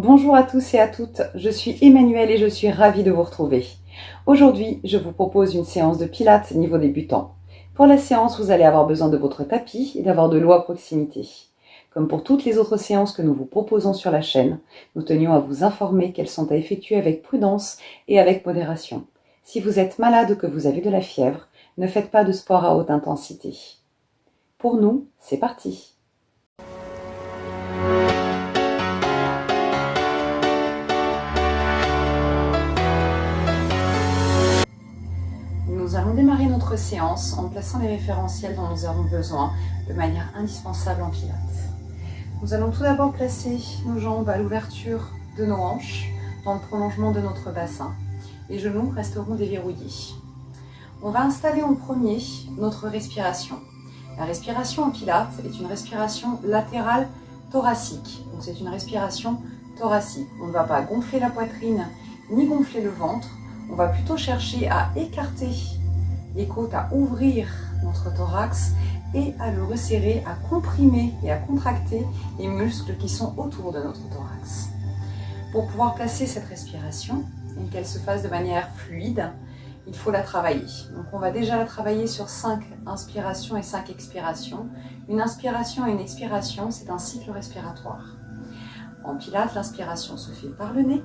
Bonjour à tous et à toutes, je suis Emmanuelle et je suis ravie de vous retrouver. Aujourd'hui, je vous propose une séance de pilates niveau débutant. Pour la séance, vous allez avoir besoin de votre tapis et d'avoir de l'eau à proximité. Comme pour toutes les autres séances que nous vous proposons sur la chaîne, nous tenions à vous informer qu'elles sont à effectuer avec prudence et avec modération. Si vous êtes malade ou que vous avez de la fièvre, ne faites pas de sport à haute intensité. Pour nous, c'est parti! Nous allons démarrer notre séance en plaçant les référentiels dont nous avons besoin de manière indispensable en pilates. Nous allons tout d'abord placer nos jambes à l'ouverture de nos hanches, dans le prolongement de notre bassin. Les genoux resteront déverrouillés. On va installer en premier notre respiration. La respiration en pilates est une respiration latérale thoracique. Donc c'est une respiration thoracique. On ne va pas gonfler la poitrine ni gonfler le ventre. On va plutôt chercher à écarter les côtes, à ouvrir notre thorax et à le resserrer, à comprimer et à contracter les muscles qui sont autour de notre thorax. Pour pouvoir placer cette respiration et qu'elle se fasse de manière fluide, il faut la travailler. Donc on va déjà la travailler sur 5 inspirations et 5 expirations. Une inspiration et une expiration, c'est un cycle respiratoire. En pilates, l'inspiration se fait par le nez,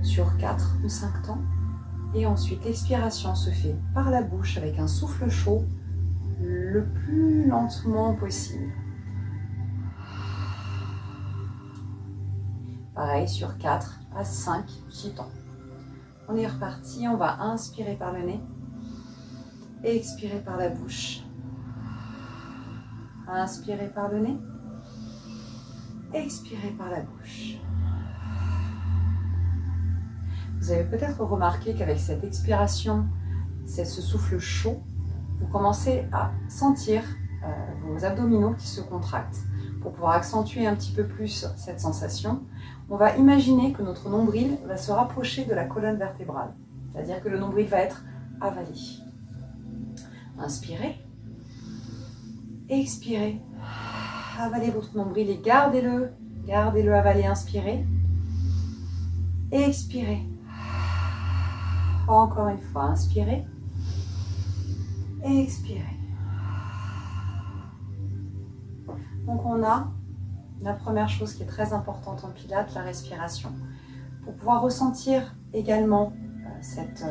sur 4 ou 5 temps. Et ensuite, l'expiration se fait par la bouche avec un souffle chaud le plus lentement possible. Pareil sur 4 à 5 ou 6 temps. On est reparti, on va inspirer par le nez et expirer par la bouche. Inspirer par le nez, expirer par la bouche. Vous avez peut-être remarqué qu'avec cette expiration, ce souffle chaud, vous commencez à sentir vos abdominaux qui se contractent. Pour pouvoir accentuer un petit peu plus cette sensation, on va imaginer que notre nombril va se rapprocher de la colonne vertébrale. C'est-à-dire que le nombril va être avalé. Inspirez. Expirez. Avalez votre nombril et gardez-le. Gardez-le avalé, inspirez. Expirez. Encore une fois, inspirez. Expirez. Donc on a la première chose qui est très importante en pilates, la respiration. Pour pouvoir ressentir également cet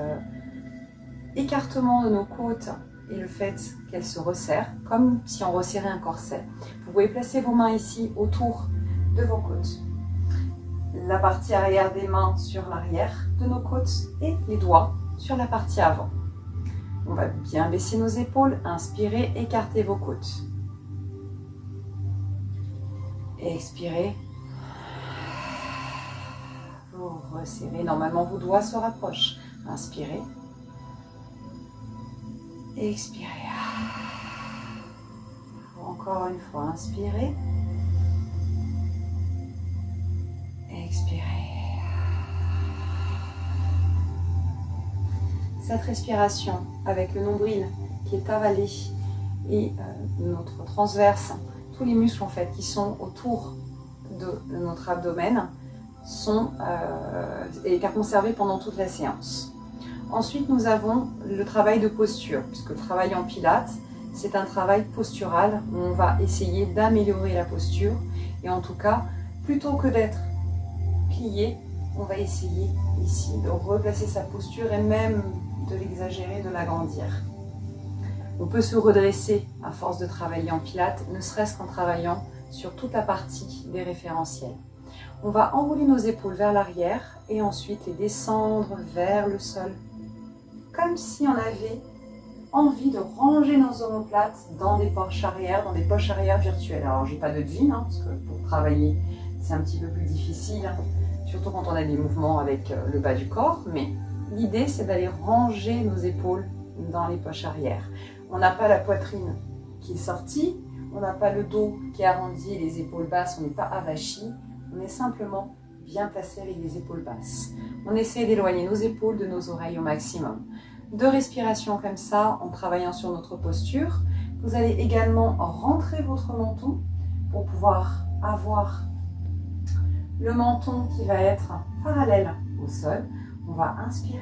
écartement de nos côtes et le fait qu'elles se resserrent, comme si on resserrait un corset. Vous pouvez placer vos mains ici autour de vos côtes. La partie arrière des mains sur l'arrière de nos côtes et les doigts sur la partie avant. On va bien baisser nos épaules, inspirez, écartez vos côtes. Expirez. Vous resserrez, normalement vos doigts se rapprochent. Inspirez. Expirez. Encore une fois, inspirez. Expirez. Cette respiration avec le nombril qui est avalé et notre transverse, tous les muscles en fait qui sont autour de notre abdomen est à conserver pendant toute la séance. Ensuite, nous avons le travail de posture, puisque le travail en pilates, c'est un travail postural où on va essayer d'améliorer la posture et en tout cas, plutôt que d'être plié, on va essayer ici de replacer sa posture et même de l'exagérer, de l'agrandir. On peut se redresser à force de travailler en pilates, ne serait-ce qu'en travaillant sur toute la partie des référentiels. On va enrouler nos épaules vers l'arrière et ensuite les descendre vers le sol, comme si on avait envie de ranger nos omoplates dans des poches arrière virtuelles. Alors, j'ai pas de jean, parce que pour travailler, c'est un petit peu plus difficile, surtout quand on a des mouvements avec le bas du corps, mais l'idée, c'est d'aller ranger nos épaules dans les poches arrière. On n'a pas la poitrine qui est sortie, on n'a pas le dos qui est arrondi et les épaules basses, on n'est pas avachi, on est simplement bien placé avec les épaules basses. On essaie d'éloigner nos épaules de nos oreilles au maximum. 2 respirations comme ça, en travaillant sur notre posture. Vous allez également rentrer votre menton pour pouvoir avoir le menton qui va être parallèle au sol. On va inspirer,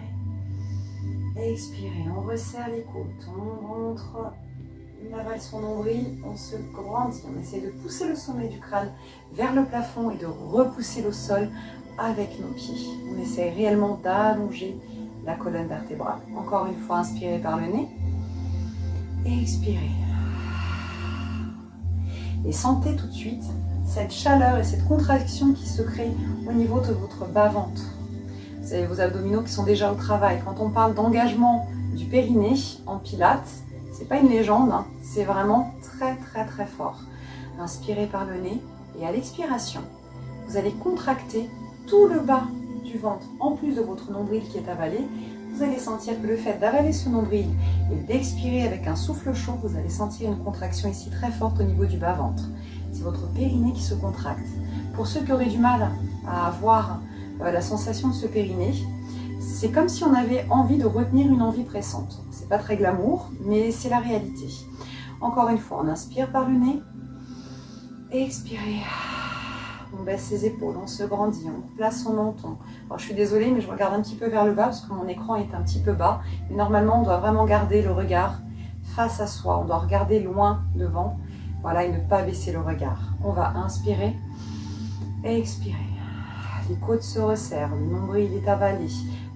expirer, on resserre les côtes, on rentre, on avale son nombril, on se grandit, on essaie de pousser le sommet du crâne vers le plafond et de repousser le sol avec nos pieds. On essaie réellement d'allonger la colonne vertébrale. Encore une fois, inspirez par le nez, expirez. Et sentez tout de suite cette chaleur et cette contraction qui se crée au niveau de votre bas-ventre. Vous avez vos abdominaux qui sont déjà au travail. Quand on parle d'engagement du périnée en pilates, c'est pas une légende, hein, c'est vraiment très très très fort. Inspirez par le nez et à l'expiration, vous allez contracter tout le bas du ventre en plus de votre nombril qui est avalé. Vous allez sentir que le fait d'avaler ce nombril et d'expirer avec un souffle chaud, vous allez sentir une contraction ici très forte au niveau du bas-ventre. C'est votre périnée qui se contracte. Pour ceux qui auraient du mal à avoir la sensation de ce périnée, c'est comme si on avait envie de retenir une envie pressante. C'est pas très glamour, mais c'est la réalité. Encore une fois, on inspire par le nez, expirez. On baisse ses épaules, on se grandit, on place son menton. Alors je suis désolée, mais je regarde un petit peu vers le bas parce que mon écran est un petit peu bas. Mais normalement, on doit vraiment garder le regard face à soi. On doit regarder loin devant, voilà, et ne pas baisser le regard. On va inspirer et expirer. Les côtes se resserrent, le nombril est avalé,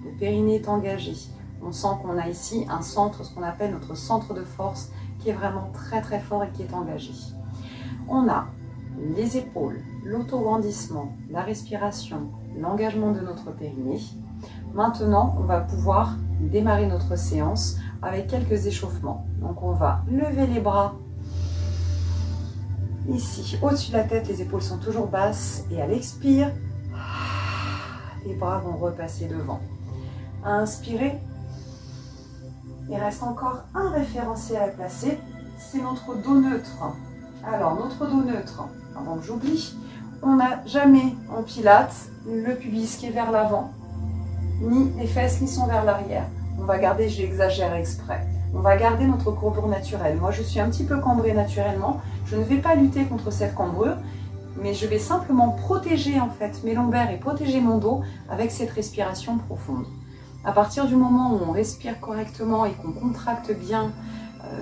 le périnée est engagé. On sent qu'on a ici un centre, ce qu'on appelle notre centre de force, qui est vraiment très très fort et qui est engagé. On a les épaules, l'auto-grandissement, la respiration, l'engagement de notre périnée. Maintenant, on va pouvoir démarrer notre séance avec quelques échauffements. Donc on va lever les bras ici, au-dessus de la tête, les épaules sont toujours basses et à l'expire, les bras vont repasser devant. Inspirez. Il reste encore un référentiel à placer, c'est notre dos neutre. Alors, notre dos neutre, avant que j'oublie, on n'a jamais en pilates le pubis qui est vers l'avant, ni les fesses qui sont vers l'arrière. On va garder, j'exagère exprès, on va garder notre courbure naturelle. Moi, je suis un petit peu cambrée naturellement. Je ne vais pas lutter contre cette cambrure, mais je vais simplement protéger en fait mes lombaires et protéger mon dos avec cette respiration profonde. À partir du moment où on respire correctement et qu'on contracte bien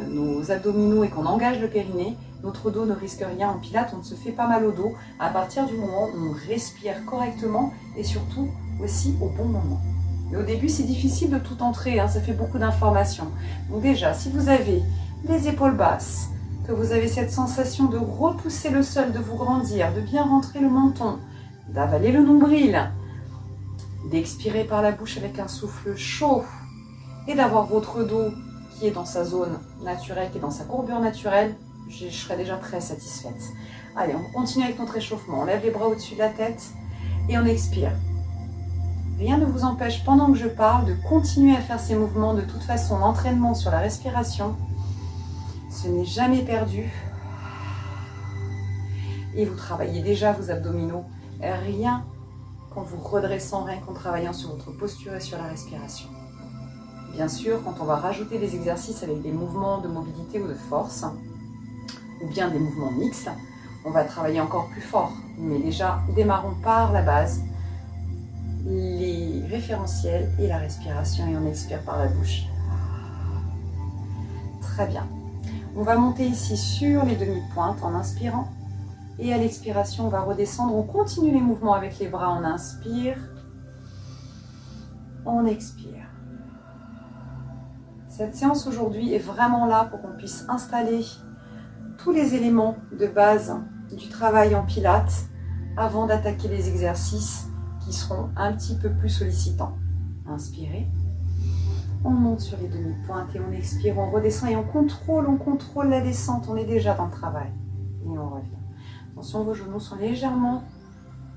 nos abdominaux et qu'on engage le périnée, notre dos ne risque rien. En pilates, on ne se fait pas mal au dos à partir du moment où on respire correctement et surtout aussi au bon moment. Mais au début, c'est difficile de tout entrer, hein, ça fait beaucoup d'informations. Donc déjà, si vous avez les épaules basses, que vous avez cette sensation de repousser le sol, de vous grandir, de bien rentrer le menton, d'avaler le nombril, d'expirer par la bouche avec un souffle chaud et d'avoir votre dos qui est dans sa zone naturelle, qui est dans sa courbure naturelle, je serais déjà très satisfaite. Allez, on continue avec notre échauffement. On lève les bras au-dessus de la tête et on expire. Rien ne vous empêche, pendant que je parle, de continuer à faire ces mouvements. De toute façon, l'entraînement sur la respiration, ce n'est jamais perdu. Et vous travaillez déjà vos abdominaux. Rien qu'en vous redressant, rien qu'en travaillant sur votre posture et sur la respiration. Bien sûr, quand on va rajouter des exercices avec des mouvements de mobilité ou de force, ou bien des mouvements mixtes, on va travailler encore plus fort. Mais déjà, démarrons par la base, les référentiels et la respiration, et on expire par la bouche. Très bien. On va monter ici sur les demi-pointes en inspirant, et à l'expiration, on va redescendre. On continue les mouvements avec les bras, on inspire, on expire. Cette séance aujourd'hui est vraiment là pour qu'on puisse installer tous les éléments de base du travail en pilates avant d'attaquer les exercices qui seront un petit peu plus sollicitants. Inspirez, on monte sur les demi-pointes et on expire, on redescend et on contrôle la descente, on est déjà dans le travail et on revient. Attention, vos genoux sont légèrement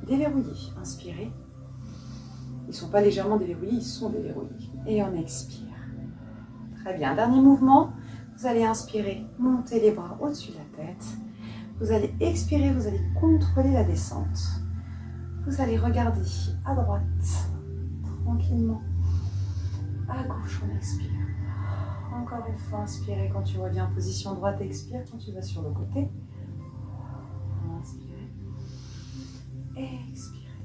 déverrouillés. Inspirez, ils ne sont pas légèrement déverrouillés, ils sont déverrouillés et on expire. Très bien, dernier mouvement, vous allez inspirer, monter les bras au-dessus de la tête. Vous allez expirer, vous allez contrôler la descente. Vous allez regarder à droite, tranquillement. À gauche, on expire. Encore une fois, inspirez quand tu reviens en position droite, expire quand tu vas sur le côté. Inspirez. Expirez.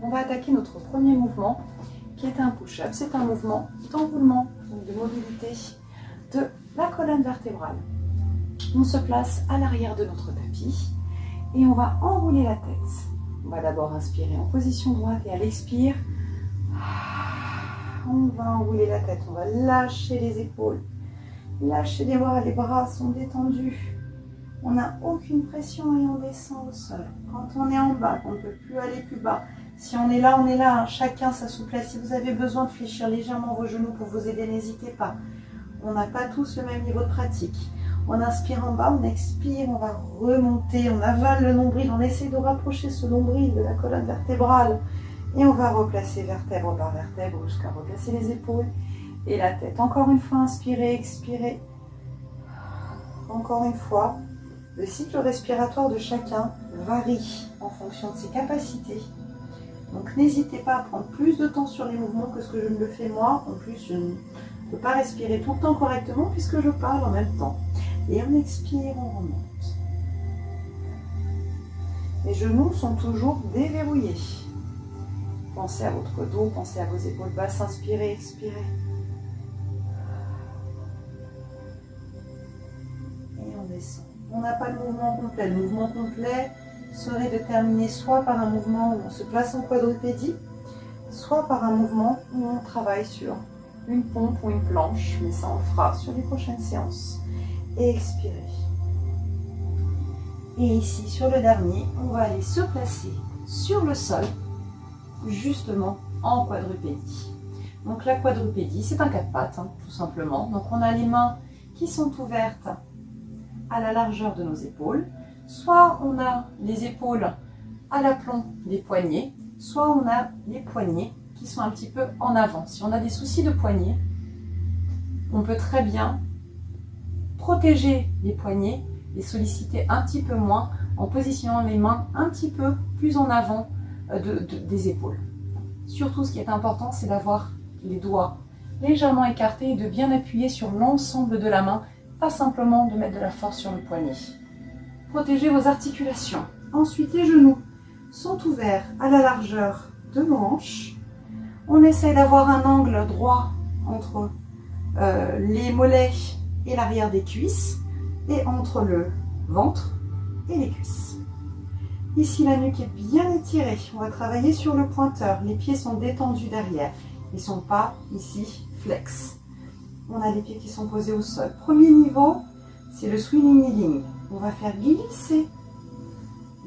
on va attaquer notre premier mouvement qui est un push-up. C'est un mouvement d'enroulement, donc de mobilité de la colonne vertébrale. On se place à l'arrière de notre tapis et on va enrouler la tête. On va d'abord inspirer en position droite et à l'expire, on va enrouler la tête, on va lâcher les épaules, lâcher les bras, les bras sont détendus. On n'a aucune pression et on descend au sol. Quand on est en bas, on ne peut plus aller plus bas. Si on est là, on est là. Hein. Chacun sa souplesse. Si vous avez besoin de fléchir légèrement vos genoux pour vous aider, n'hésitez pas. On n'a pas tous le même niveau de pratique. On inspire en bas, on expire, on va remonter, on avale le nombril, on essaie de rapprocher ce nombril de la colonne vertébrale. Et on va replacer vertèbre par vertèbre jusqu'à replacer les épaules et la tête. Encore une fois, inspirez, expirez. Encore une fois. Le cycle respiratoire de chacun varie en fonction de ses capacités. Donc n'hésitez pas à prendre plus de temps sur les mouvements que ce que je ne le fais moi. En plus, je ne peux pas respirer tout le temps correctement puisque je parle en même temps. Et on expire, on remonte. Les genoux sont toujours déverrouillés. Pensez à votre dos, pensez à vos épaules basses. Inspirez, expirez. Et on descend. On n'a pas le mouvement complet. Le mouvement complet serait de terminer soit par un mouvement où on se place en quadrupédie, soit par un mouvement où on travaille sur une pompe ou une planche, mais ça on le fera sur les prochaines séances. Et expirez. Et ici, sur le dernier, on va aller se placer sur le sol, justement en quadrupédie. Donc la quadrupédie, c'est un quatre pattes, hein, tout simplement. Donc on a les mains qui sont ouvertes à la largeur de nos épaules, soit on a les épaules à l'aplomb des poignets, soit on a les poignets qui sont un petit peu en avant. Si on a des soucis de poignets, on peut très bien protéger les poignets, les solliciter un petit peu moins en positionnant les mains un petit peu plus en avant des épaules. Surtout, ce qui est important, c'est d'avoir les doigts légèrement écartés et de bien appuyer sur l'ensemble de la main, pas simplement de mettre de la force sur le poignet. Protégez vos articulations. Ensuite, les genoux sont ouverts à la largeur de nos hanches. On essaie d'avoir un angle droit entre les mollets et l'arrière des cuisses et entre le ventre et les cuisses. Ici, la nuque est bien étirée. On va travailler sur le pointeur. Les pieds sont détendus derrière. Ils ne sont pas ici flex. On a les pieds qui sont posés au sol. Premier niveau, c'est le swinging kneeling. On va faire glisser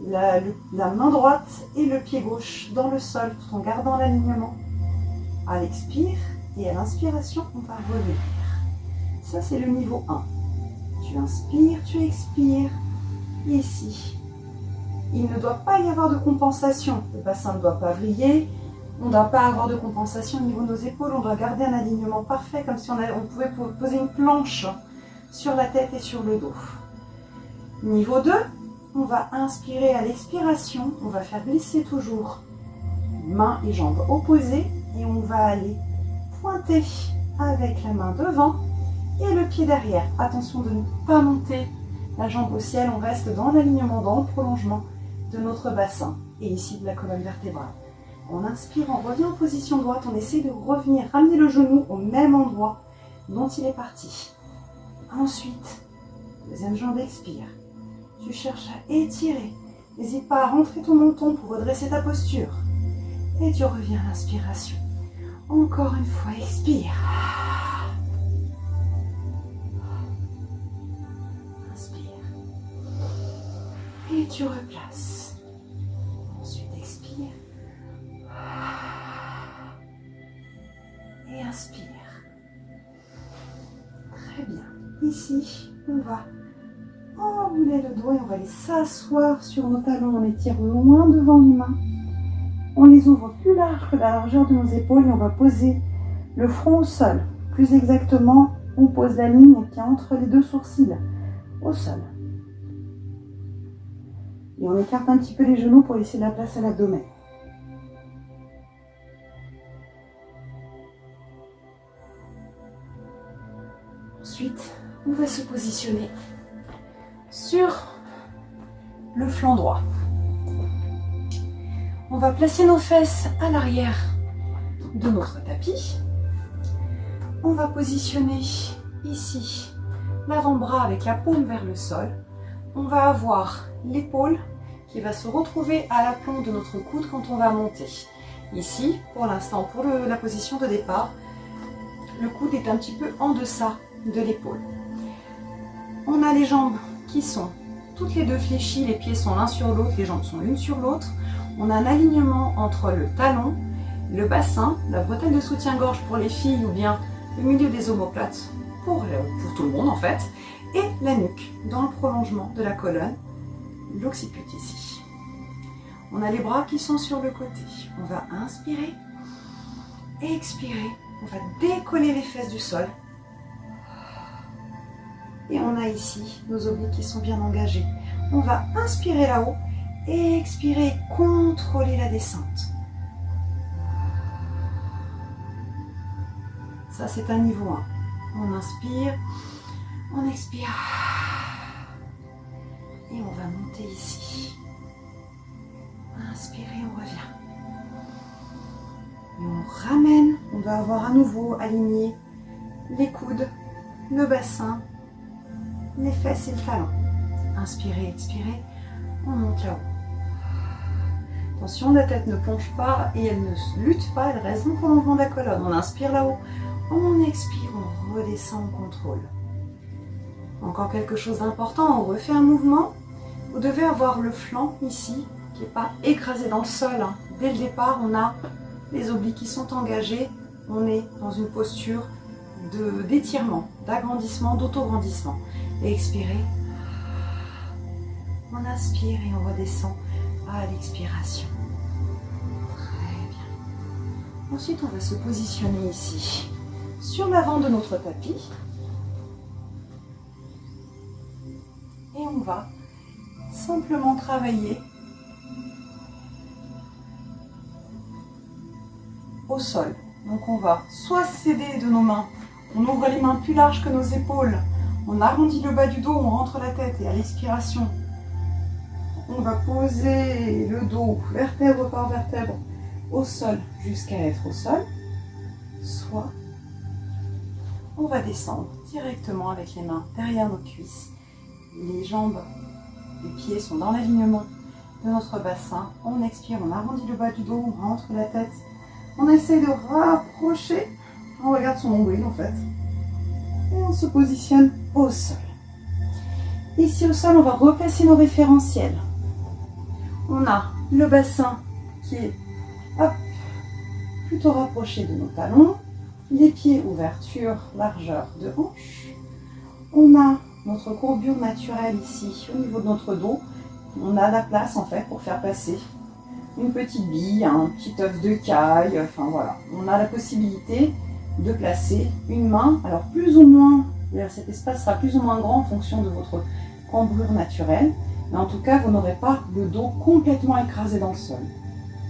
la main droite et le pied gauche dans le sol tout en gardant l'alignement. À l'expire et à l'inspiration, on va revenir. Ça, c'est le niveau 1. Tu inspires, tu expires. Ici, il ne doit pas y avoir de compensation. Le bassin ne doit pas vriller. On ne doit pas avoir de compensation au niveau de nos épaules. On doit garder un alignement parfait, comme si on pouvait poser une planche sur la tête et sur le dos. Niveau 2, on va inspirer à l'expiration. On va faire glisser toujours mains et jambes opposées. Et on va aller pointer avec la main devant et le pied derrière. Attention de ne pas monter la jambe au ciel. On reste dans l'alignement, dans le prolongement de notre bassin et ici de la colonne vertébrale. En inspirant, on revient en position droite. On essaie de revenir, ramener le genou au même endroit dont il est parti. Ensuite, deuxième jambe expire. Tu cherches à étirer. N'hésite pas à rentrer ton menton pour redresser ta posture. Et tu reviens à l'inspiration. Encore une fois, expire. Inspire. Et tu replaces. Ensuite, expire. Et inspire. Très bien. Ici, on va enrouler le dos et on va aller s'asseoir sur nos talons. On les tire loin devant les mains. On les ouvre plus large que la largeur de nos épaules et on va poser le front au sol. Plus exactement, on pose la ligne qui est entre les deux sourcils au sol. Et on écarte un petit peu les genoux pour laisser de la place à l'abdomen. Ensuite, on va se positionner sur le flanc droit. On va placer nos fesses à l'arrière de notre tapis. On va positionner ici l'avant-bras avec la paume vers le sol. On va avoir l'épaule qui va se retrouver à l'aplomb de notre coude quand on va monter. Ici, pour l'instant, pour la position de départ, le coude est un petit peu en deçà de l'épaule. On a les jambes qui sont toutes les deux fléchies, les pieds sont l'un sur l'autre, les jambes sont l'une sur l'autre. On a un alignement entre le talon, le bassin, la bretelle de soutien-gorge pour les filles ou bien le milieu des omoplates pour tout le monde en fait, et la nuque dans le prolongement de la colonne, l'occiput ici. On a les bras qui sont sur le côté. On va inspirer, expirer, on va décoller les fesses du sol. Et on a ici nos obliques qui sont bien engagés. On va inspirer là-haut et expirer, contrôler la descente. Ça, c'est un niveau 1. On inspire, on expire. Et on va monter ici. Inspirez, on revient. Et on ramène. On va avoir à nouveau aligné les coudes, le bassin, les fesses et le talon. Inspirez, expirez. On monte là-haut. Attention, la tête ne plonge pas et elle ne lutte pas, elle reste dans le prolongement de la colonne. On inspire là-haut. On expire, on redescend, on contrôle. Encore quelque chose d'important, on refait un mouvement. Vous devez avoir le flanc ici, qui n'est pas écrasé dans le sol. Dès le départ, on a les obliques qui sont engagés. On est dans une posture d'étirement, d'agrandissement, d'autograndissement. Et expirez. On inspire et on redescend à l'expiration. Très bien. Ensuite, on va se positionner ici, sur l'avant de notre tapis. Et on va simplement travailler au sol. Donc on va soit s'aider de nos mains, on ouvre les mains plus larges que nos épaules, on arrondit le bas du dos, on rentre la tête et à l'expiration, on va poser le dos vertèbre par vertèbre au sol jusqu'à être au sol. Soit on va descendre directement avec les mains derrière nos cuisses. Les jambes, les pieds sont dans l'alignement de notre bassin. On expire, on arrondit le bas du dos, on rentre la tête. On essaie de rapprocher. On regarde son nombril en fait. Et on se positionne au sol. Ici au sol, on va replacer nos référentiels. On a le bassin qui est plutôt rapproché de nos talons. Les pieds, ouverture, largeur de hanche. On a notre courbure naturelle ici, au niveau de notre dos. On a la place en fait pour faire passer une petite bille, un petit œuf de caille, enfin voilà. On a la possibilité de placer une main, alors plus ou moins, cet espace sera plus ou moins grand en fonction de votre cambrure naturelle, mais en tout cas, vous n'aurez pas le dos complètement écrasé dans le sol.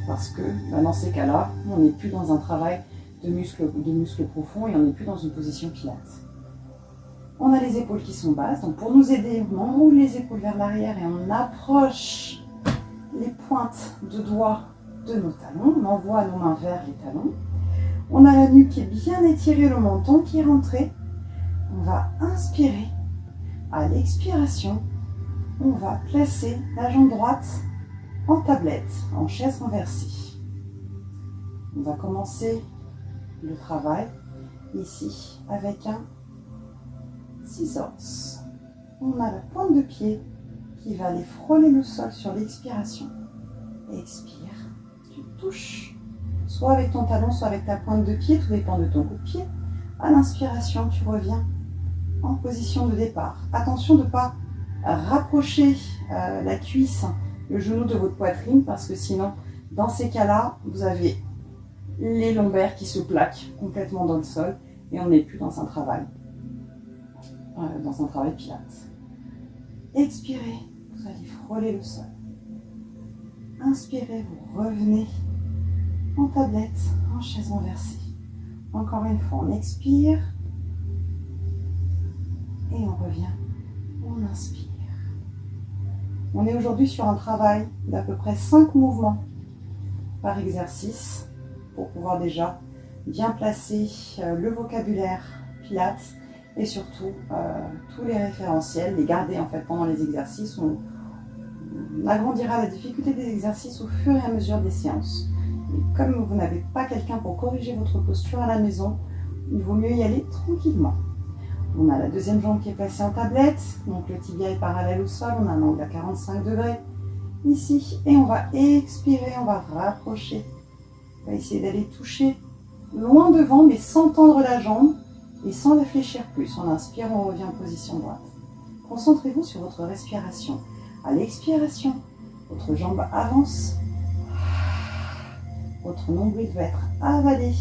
Parce que dans ces cas-là, on n'est plus dans un travail de muscles profonds et on n'est plus dans une position pilates. On a les épaules qui sont basses, donc pour nous aider, on enroule les épaules vers l'arrière et on approche les pointes de doigts de nos talons. On envoie nos mains vers les talons. On a la nuque qui est bien étirée, le menton qui est rentré. On va inspirer. À l'expiration, on va placer la jambe droite en tablette, en chaise renversée. On va commencer le travail ici avec un scissors. On a la pointe de pied qui va aller frôler le sol sur l'expiration. Expire, tu touches, soit avec ton talon, soit avec ta pointe de pied, tout dépend de ton coup de pied. À l'inspiration, tu reviens en position de départ. Attention de ne pas rapprocher la cuisse, le genou de votre poitrine, parce que sinon, dans ces cas-là, vous avez les lombaires qui se plaquent complètement dans le sol et on n'est plus dans un travail pilates. Expirez, vous allez frôler le sol. Inspirez, vous revenez en tablette, en chaise renversée. Encore une fois, on expire et on revient, on inspire. On est aujourd'hui sur un travail d'à peu près 5 mouvements par exercice pour pouvoir déjà bien placer le vocabulaire Pilates et surtout tous les référentiels, les garder en fait pendant les exercices. On agrandira la difficulté des exercices au fur et à mesure des séances. Et comme vous n'avez pas quelqu'un pour corriger votre posture à la maison, il vaut mieux y aller tranquillement. On a la deuxième jambe qui est placée en tablette, donc le tibia est parallèle au sol, on a un angle à 45 degrés ici, et on va expirer, on va rapprocher. On va essayer d'aller toucher loin devant, mais sans tendre la jambe et sans la fléchir plus. On inspire, on revient en position droite. Concentrez-vous sur votre respiration. À l'expiration, votre jambe avance, votre nombril va être avalé.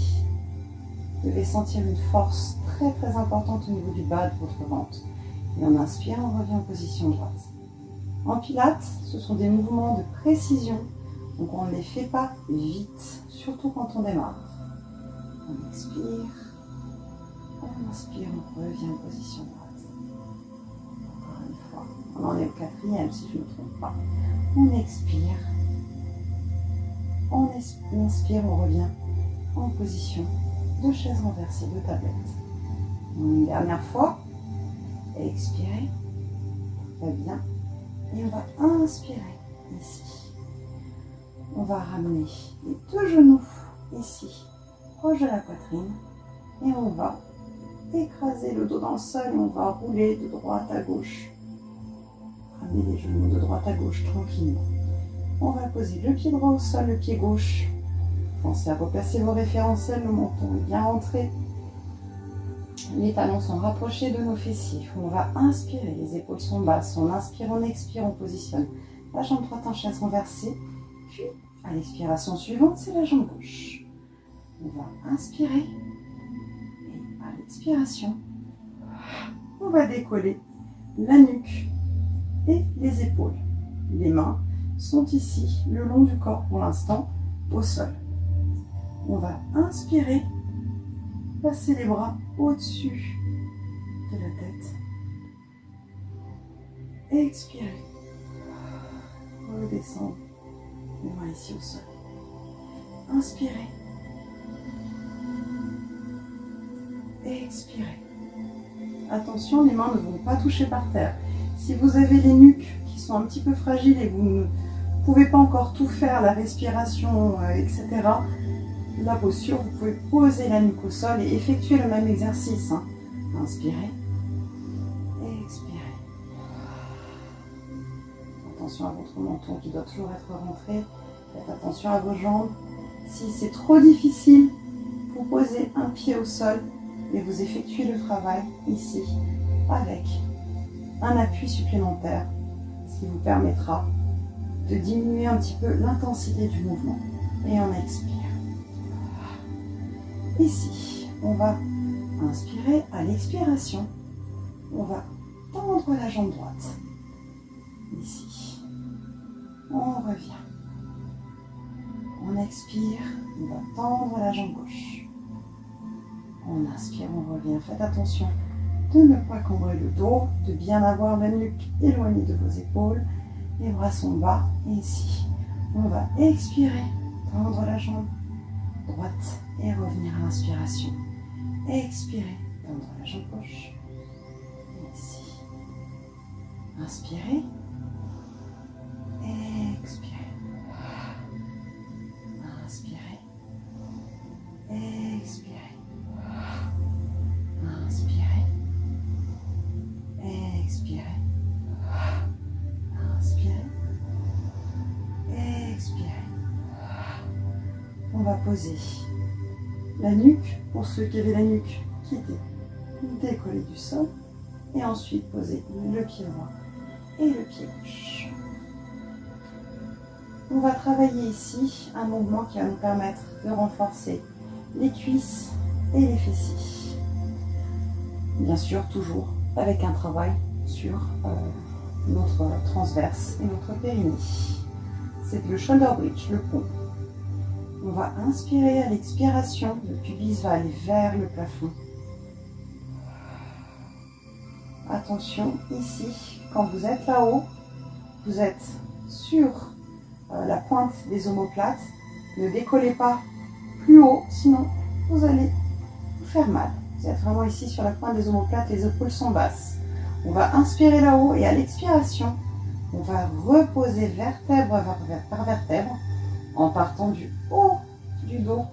Vous devez sentir une force très très importante au niveau du bas de votre ventre. Et on inspire, on revient en position droite. En pilates, ce sont des mouvements de précision, donc on ne les fait pas vite, surtout quand on démarre. On expire, on inspire, on revient en position droite. Encore une fois, on en est au quatrième si je ne me trompe pas. On expire, on inspire, on revient en position de chaise renversée, de tablette. Une dernière fois, expirez, très bien. Et on va inspirer ici. On va ramener les deux genoux ici, proche de la poitrine. Et on va écraser le dos dans le sol et on va rouler de droite à gauche. Ramener les genoux de droite à gauche tranquillement. On va poser le pied droit au sol, le pied gauche. Pensez à replacer vos référentiels, le menton est bien rentré. Les talons sont rapprochés de nos fessiers. On va inspirer, les épaules sont basses. On inspire, on expire, on positionne la jambe droite en chaise renversée. Puis, à l'expiration suivante, c'est la jambe gauche. On va inspirer. Et à l'expiration, on va décoller la nuque et les épaules. Les mains sont ici, le long du corps pour l'instant, au sol. On va inspirer. Passez les bras au-dessus de la tête. Expirez. Redescendre. Les mains ici au sol. Inspirez. Expirez. Attention, les mains ne vont pas toucher par terre. Si vous avez les nuques qui sont un petit peu fragiles et vous ne pouvez pas encore tout faire, la respiration, etc., la posture, vous pouvez poser la nuque au sol et effectuer le même exercice. Inspirez et expirez. Attention à votre menton qui doit toujours être rentré. Faites attention à vos jambes. Si c'est trop difficile, vous posez un pied au sol et vous effectuez le travail ici avec un appui supplémentaire, ce qui vous permettra de diminuer un petit peu l'intensité du mouvement. Et on expire. Ici, on va inspirer. À l'expiration, on va tendre la jambe droite. Ici, on revient. On expire, on va tendre la jambe gauche. On inspire, on revient. Faites attention de ne pas cambrer le dos, de bien avoir la nuque éloignée de vos épaules. Les bras sont bas. Et ici, on va expirer, tendre la jambe droite et revenir à l'inspiration. Expirez, tendre la jambe gauche. Et ici. Inspirez. Expirez. Inspirez. Expirez. Inspirez. Expirez. Inspirez. Expirez. On va poser la nuque, pour ceux qui avaient la nuque qui était décollée du sol, et ensuite poser le pied droit et le pied gauche. On va travailler ici un mouvement qui va nous permettre de renforcer les cuisses et les fessiers. Bien sûr, toujours avec un travail sur notre transverse et notre périnée. C'est le shoulder bridge, le pont. On va inspirer. À l'expiration, le pubis va aller vers le plafond. Attention, ici, quand vous êtes là-haut, vous êtes sur la pointe des omoplates Ne décollez pas plus haut, sinon vous allez vous faire mal. Vous êtes vraiment ici sur la pointe des omoplates, les épaules sont basses. On va inspirer là-haut et à l'expiration, on va reposer vertèbre par vertèbre en partant du haut du dos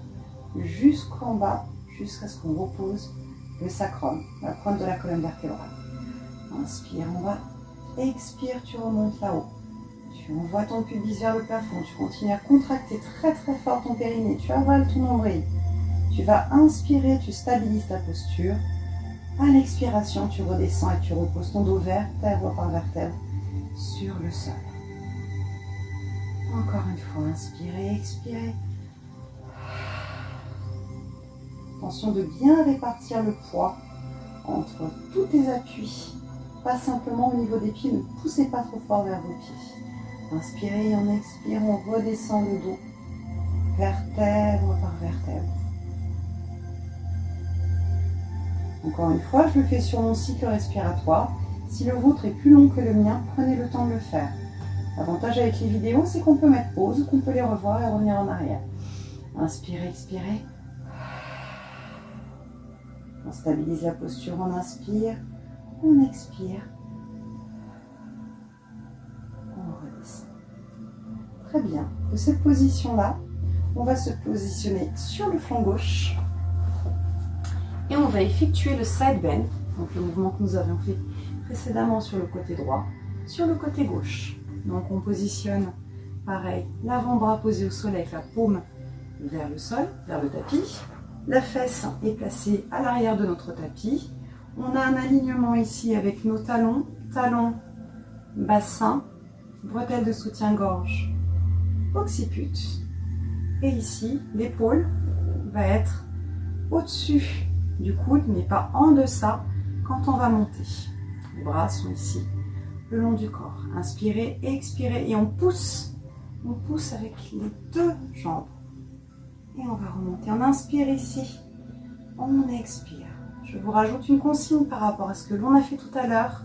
jusqu'en bas, jusqu'à ce qu'on repose le sacrum, la pointe de la colonne vertébrale. Inspire en bas, expire, tu remontes là-haut. Tu envoies ton pubis vers le plafond, tu continues à contracter très très fort ton périnée, tu avales ton nombril. Tu vas inspirer, tu stabilises ta posture. À l'expiration, tu redescends et tu reposes ton dos vertèbre par vertèbre sur le sol. Encore une fois, inspirez, expirez. Attention de bien répartir le poids entre tous tes appuis. Pas simplement au niveau des pieds, ne poussez pas trop fort vers vos pieds. Inspirez et en expirant, on redescend le dos, vertèbre par vertèbre. Encore une fois, je le fais sur mon cycle respiratoire. Si le vôtre est plus long que le mien, prenez le temps de le faire. L'avantage avec les vidéos, c'est qu'on peut mettre pause, qu'on peut les revoir et revenir en arrière. Inspirez, expirez. On stabilise la posture, on inspire, on expire. On redescend. Très bien. De cette position-là, on va se positionner sur le flanc gauche. Et on va effectuer le side bend, donc le mouvement que nous avions fait précédemment sur le côté droit, sur le côté gauche. Donc on positionne, pareil, l'avant-bras posé au sol avec la paume vers le sol, vers le tapis. La fesse est placée à l'arrière de notre tapis. On a un alignement ici avec nos talons, bassin, bretelles de soutien-gorge, occiput. Et ici, l'épaule va être au-dessus du coude, mais pas en deçà quand on va monter. Les bras sont ici, le long du corps. Inspirez, expirez et on pousse avec les deux jambes. Et on va remonter. On inspire ici, on expire. Je vous rajoute une consigne par rapport à ce que l'on a fait tout à l'heure.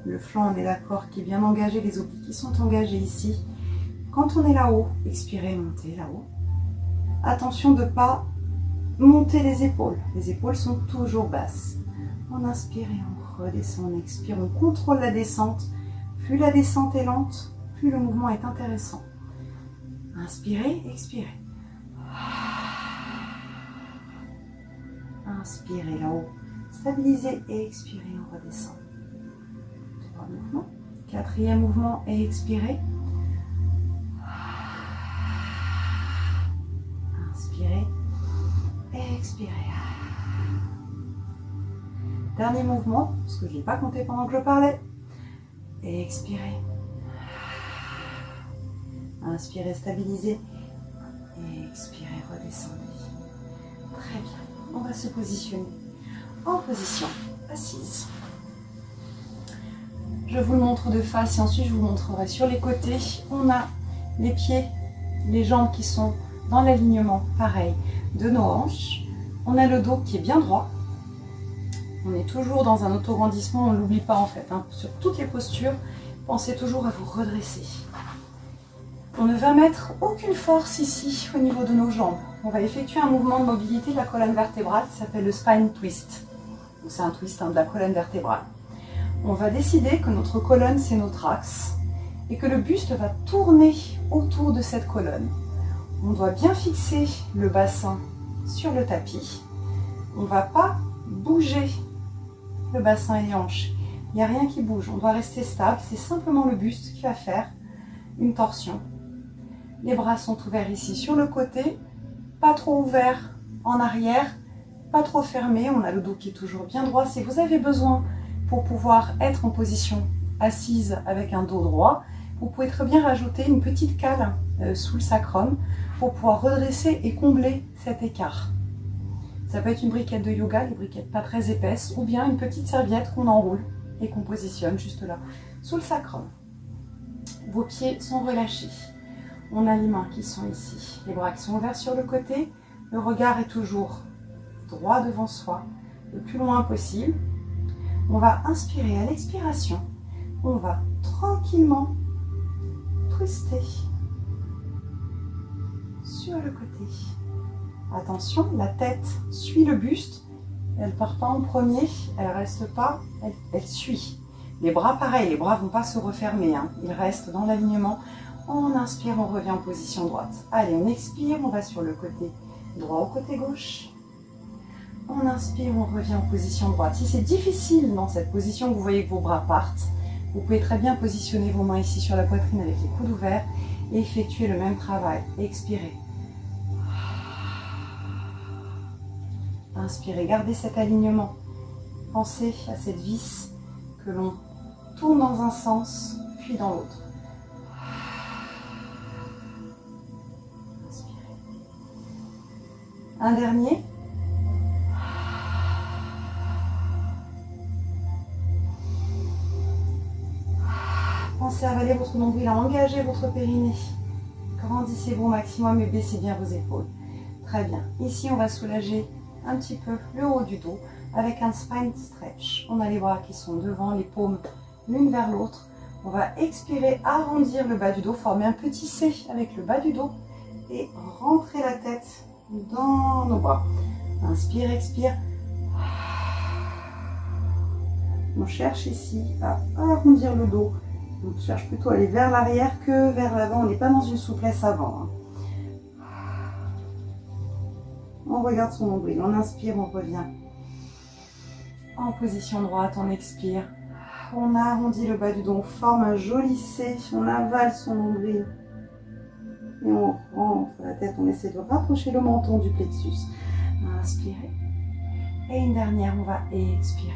Le flanc, on est d'accord, qui est bien engagé, les obliques qui sont engagés ici. Quand on est là-haut, expirez, montez là-haut. Attention de ne pas monter les épaules. Les épaules sont toujours basses. On inspire et on redescend, on expire, on contrôle la descente. Plus la descente est lente, plus le mouvement est intéressant. Inspirez, expirez. Inspirez là-haut, stabilisez et expirez, on redescend. 3 mouvements. 4e mouvement et expirez. Inspirez et expirez. Dernier mouvement, parce que je n'ai pas compté pendant que je parlais. Et expirez. Inspirez, stabilisez. Et expirez, redescendez. Très bien. On va se positionner en position assise. Je vous le montre de face et ensuite je vous montrerai sur les côtés. On a les pieds, les jambes qui sont dans l'alignement, pareil, de nos hanches. On a le dos qui est bien droit. On est toujours dans un auto-grandissement, on ne l'oublie pas en fait. Sur toutes les postures, pensez toujours à vous redresser. On ne va mettre aucune force ici au niveau de nos jambes. On va effectuer un mouvement de mobilité de la colonne vertébrale qui s'appelle le spine twist. C'est un twist de la colonne vertébrale. On va décider que notre colonne, c'est notre axe et que le buste va tourner autour de cette colonne. On doit bien fixer le bassin sur le tapis. On ne va pas bouger le bassin et les hanches. Il n'y a rien qui bouge. On doit rester stable. C'est simplement le buste qui va faire une torsion. Les bras sont ouverts ici sur le côté, pas trop ouverts en arrière, pas trop fermés. On a le dos qui est toujours bien droit. Si vous avez besoin pour pouvoir être en position assise avec un dos droit, vous pouvez très bien rajouter une petite cale sous le sacrum pour pouvoir redresser et combler cet écart. Ça peut être une briquette de yoga, les briquettes pas très épaisses, ou bien une petite serviette qu'on enroule et qu'on positionne juste là, sous le sacrum. Vos pieds sont relâchés. On a les mains qui sont ici, les bras qui sont ouverts sur le côté. Le regard est toujours droit devant soi, le plus loin possible. On va inspirer à l'expiration. On va tranquillement twister sur le côté. Attention, la tête suit le buste. Elle ne part pas en premier, elle ne reste pas, elle suit. Les bras, pareil, les bras ne vont pas se refermer, hein. Ils restent dans l'alignement. On inspire, on revient en position droite. Allez, on expire, on va sur le côté droit au côté gauche. On inspire, on revient en position droite. Si c'est difficile dans cette position, vous voyez que vos bras partent, vous pouvez très bien positionner vos mains ici sur la poitrine avec les coudes ouverts et effectuer le même travail. Expirez. Inspirez, gardez cet alignement. Pensez à cette vis que l'on tourne dans un sens, puis dans l'autre. Inspirez. Un dernier. Pensez à avaler votre nombril, à engager votre périnée. Grandissez-vous au maximum et baissez bien vos épaules. Très bien. Ici, on va soulager un petit peu le haut du dos avec un spine stretch. On a les bras qui sont devant, les paumes l'une vers l'autre. On va expirer, arrondir le bas du dos, former un petit C avec le bas du dos et rentrer la tête dans nos bras. Inspire, expire. On cherche ici à arrondir le dos. On cherche plutôt à aller vers l'arrière que vers l'avant. On n'est pas dans une souplesse avant, hein. On regarde son nombril, on inspire, on revient en position droite, on expire. On arrondit le bas du dos, on forme un joli C, on avale son nombril. Et on rentre la tête, on essaie de rapprocher le menton du plexus. Inspirez. Et une dernière, on va expirer.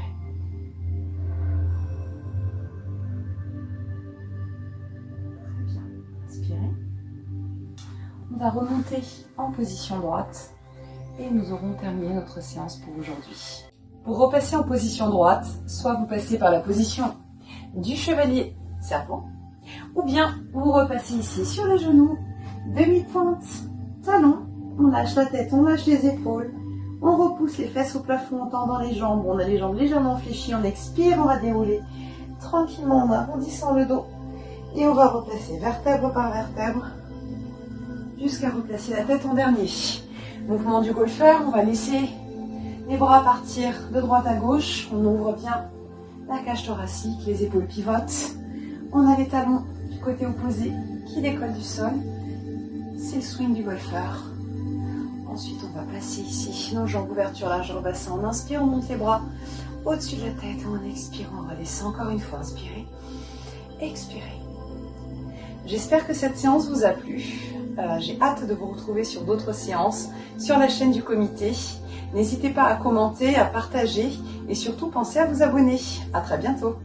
Très bien. Inspirez. On va remonter en position droite. Et nous aurons terminé notre séance pour aujourd'hui. Pour repasser en position droite, soit vous passez par la position du chevalier serpent, ou bien vous repassez ici sur les genoux, demi-pointe, talon, on lâche la tête, on lâche les épaules, on repousse les fesses au plafond en tendant les jambes, on a les jambes légèrement fléchies, on expire, on va dérouler tranquillement en arrondissant le dos, et on va replacer vertèbre par vertèbre, jusqu'à replacer la tête en dernier. Mouvement du golfeur, on va laisser les bras partir de droite à gauche. On ouvre bien la cage thoracique, les épaules pivotent. On a les talons du côté opposé qui décollent du sol. C'est le swing du golfeur. Ensuite, on va placer ici nos jambes ouverture largeur bassin. On inspire, on monte les bras au-dessus de la tête. On expire, on redescend encore une fois. Inspirez, expirez. J'espère que cette séance vous a plu. J'ai hâte de vous retrouver sur d'autres séances sur la chaîne du comité. N'hésitez pas à commenter, à partager et surtout pensez à vous abonner. À très bientôt.